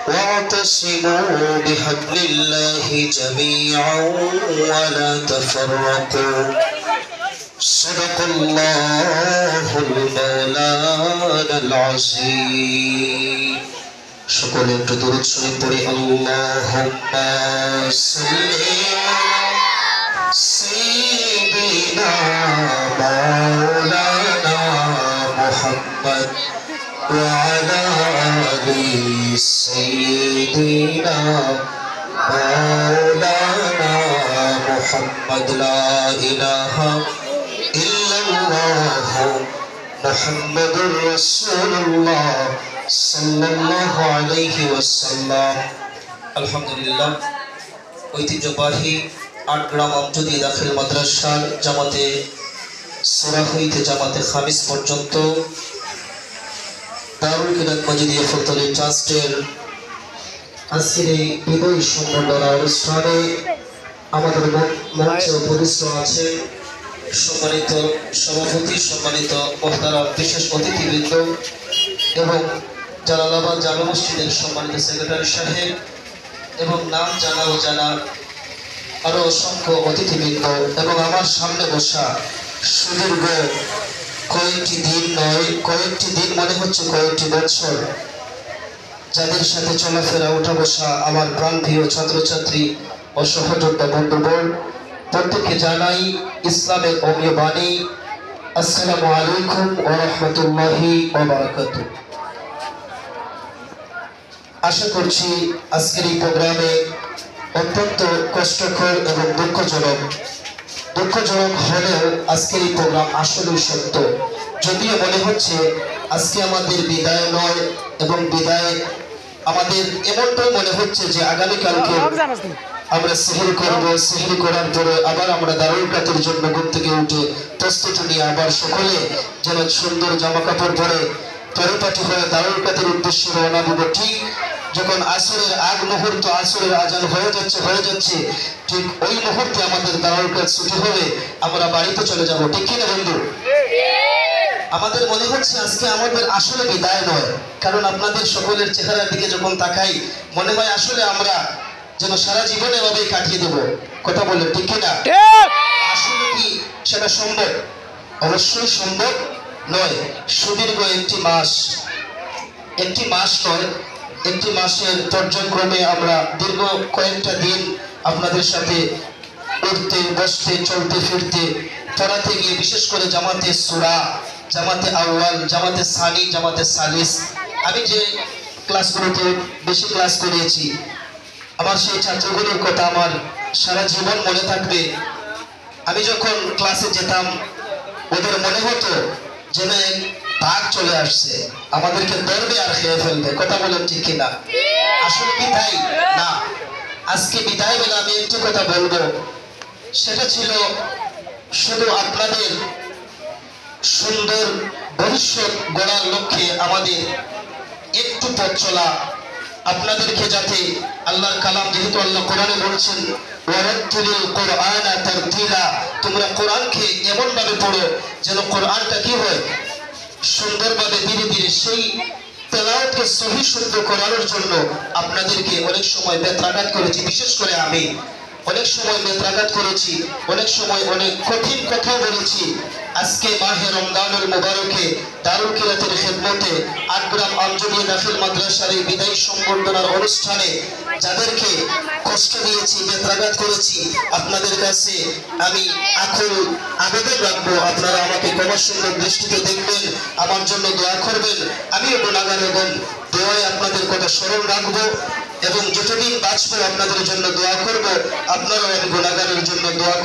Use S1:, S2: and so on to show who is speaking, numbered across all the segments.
S1: واعتصموا بحبل الله جميعا ولا تفرقوا صدق الله المولانا العظيم সকলে একটু দরুদ শরীফ পড়ি আল্লাহুম্মা সাল্লি আলা সাইয়্যিদিনা মাওলানা মুহাম্মদ ওয়া আলা আলি সাইয়্যিদিনা মাওলানা মুহাম্মদ লা ইলাহা ইল্লাল্লাহ মুহাম্মাদুর রাসূলুল্লাহ সাল্লাল্লাহু আলাইহি ওয়াসাল্লাম। আলহামদুলিল্লাহ, ঐতিহ্যবাহী আটগ্রাম আমজদি দাখিল মাদ্রাসার জামাতে সূরা হইতে জামাতে খামিস পর্যন্ত দারুল কিরাত মাজিদিয়া ফুলতলী ট্রাস্টের আজকের এই বিদায়ী সম্মাননা অনুষ্ঠানে আমাদের মঞ্চে উপস্থিত আছে সম্মানিত সভাপতি, সম্মানিত মোহতারাম বিশেষ অতিথিবৃন্দ এবং জালালাবাদ জামে মসজিদের সম্মানিত সেক্রেটারি সাহেব এবং নাম জানা ও জানা আরো অসংখ্য অতিথিবৃন্দ এবং আমার সামনে বসা সুদীর্ঘ কয়েকটি দিন নয়, কয়েকটি দিন মনে হচ্ছে কয়েকটি বছর যাদের সাথে চলাফেরা ওঠা বসা আমার প্রাণপ্রিয় ছাত্রছাত্রী ও সহযোদ্ধা বন্ধুবর্গ, প্রত্যেককে জানাই ইসলামের অমীয় বাণী, আসসালামু আলাইকুম ওয়া রাহমাতুল্লাহি ওয়া বারাকাতুহু। আশা করছি আজকের এই প্রোগ্রামে অত্যন্ত কষ্টকর এবং দুঃখজনক হলেও আজকের এই প্রোগ্রাম আসলেই সত্য। যদিও মনে হচ্ছে আজকে আমাদের বিদায় নয় এবং বিদায় আমাদের এমনটাই মনে হচ্ছে যে আগামীকালকে আমরা সেহরি করব, সেহরি করার পরে আবার আমরা দারুল কিরাতের জন্য ঘুম থেকে উঠে প্রস্তুতি নিয়ে আবার সকলে যেন সুন্দর জামা কাপড় পরে পরিপাটি হয়ে দারুল কিরাতের উদ্দেশ্যে রওনা দিব। ঠিক যখন আসরের আগ মুহূর্ত, আসরের আজান হয়ে যাচ্ছে ঠিক ওই মুহূর্তে আমাদের দারুল কিরাত ছুটি হবে, আমরা বাড়িতে চলে যাব। ঠিক কিনা বন্ধু? আমাদের মনে হচ্ছে আজকে আমাদের আসলে বিদায় নয়, কারণ আপনাদের সকলের চেহারার দিকে যখন তাকাই মনে হয় আসলে আমরা যেন সারা জীবন এভাবেই কাটিয়ে দেব। কথা বলে ঠিক কিনা? আসলে কি সেটা সম্ভব? অবশ্যই সম্ভব নয়। সুদীর্ঘ একটি মাস নয়, একটি মাসের পর্যায়ক্রমে আমরা দীর্ঘ কয়েকটা দিন আপনাদের সাথে উঠতে বসতে চলতে ফিরতে পড়াতে গিয়ে, বিশেষ করে জামাতে সূরা, জামাতে আউয়াল, জামাতে সানি, জামাতে সালিস, আমি যে ক্লাসগুলোতে বেশি ক্লাস করিয়েছি আমার সেই ছাত্রগুলোর কথা আমার সারা জীবন মনে থাকবে। আমি যখন ক্লাসে যেতাম ওদের মনে হতো যেন এক বাঘ চলে আসছে, আমাদেরকে ধরবে আর খেয়ে ফেলবে। কথা বলেন ঠিক কিনা? আসলে কি তাই না? আজকে বিদায় বেলা আমি একটু কথা বলবো, সেটা ছিল শুধু আপনাদের সুন্দর ভবিষ্যৎ গড়ার লক্ষ্যে আমাদের একটু পথ চলা, আপনাদেরকে যাতে আল্লাহর কালাম, যেহেতু আল্লাহ কোরআনে বলছেন ওয়ারাত্তিলিল কুরআনা তারতিলা, তোমরা কোরআনকে এমন ভাবে পড়ো যেন কোরআনটা কি হয় সুন্দরভাবে ধীরে ধীরে সেই তেলাওয়াতকে সহি শুদ্ধ করানোর জন্য আপনাদেরকে অনেক সময় বেত্রাঘাত করেছি। বিশেষ করে আমি অনেক সময় বেত্রাঘাত করেছি, অনেক সময় অনেক কঠিন কথা বলেছি। আজকে মাহে রমজানুল মুবারকে দারুল কিরাতের খেদমতে আটগ্রাম আমজদি দাখিল মাদ্রাসার এই বিদায়ী সম্বর্ধনার অনুষ্ঠানে যাদেরকে কষ্ট দিয়েছি, বেত্রাঘাত করেছি, আপনাদের কাছে আমি আকুল আবেদন রাখবো, আপনারা আমাকে ক্ষমা সুন্দর দৃষ্টিতে দেখবেন, আমার জন্য দোয়া করবেন। আমিও গুনাহগার এবং দোয়ায় আপনাদের কথা স্মরণ রাখবো এবং যতদিন বাঁচবো আপনাদের জন্য দোয়া করব, আপনারাও আমি গুনাহগারের জন্য দোয়া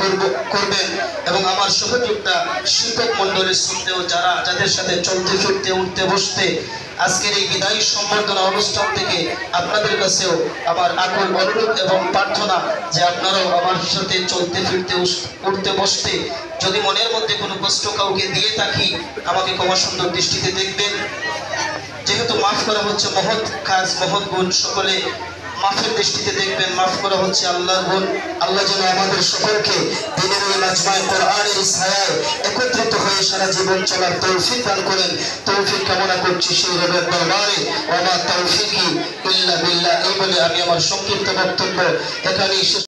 S1: করবেন এবং আমার সহযোগিতা শিক্ষক মন্ডলীর সঙ্গেও যাদের সাথে চলতে ফিরতে উঠতে বসতে আজকের এই বিদায়ী সম্বর্ধনা অনুষ্ঠান থেকে আপনাদের কাছেও আমার আকুল অনুরোধ এবং প্রার্থনা যে আপনারাও আমার সাথে চলতে ফিরতে উঠতে বসতে যদি মনের মধ্যে কোনো কষ্ট কাউকে দিয়ে থাকি আমাকে ক্ষমা সুন্দর দৃষ্টিতে দেখবেন। যেহেতু মাফ করা হচ্ছে মহৎ কাজ, মহৎ গুণ, সকলে মাফের দৃষ্টিতে দেখবেন। মাফ করা হচ্ছে আল্লাহর গুণ। আল্লাহ যেন আমাদের সকলকে দিনের ওই মাজমায়ে কোরআনের ছায়ায় একত্রিত হয়ে সারা জীবন চলার তৌফিক দান করেন। তৌফিক কামনা করছি সেই রবের দরবারে। ওয়া মা তাওফিকি ইল্লা বিল্লাহ। এই বলে আমি আমার সংক্ষিপ্ত বক্তব্য এখানেই শেষ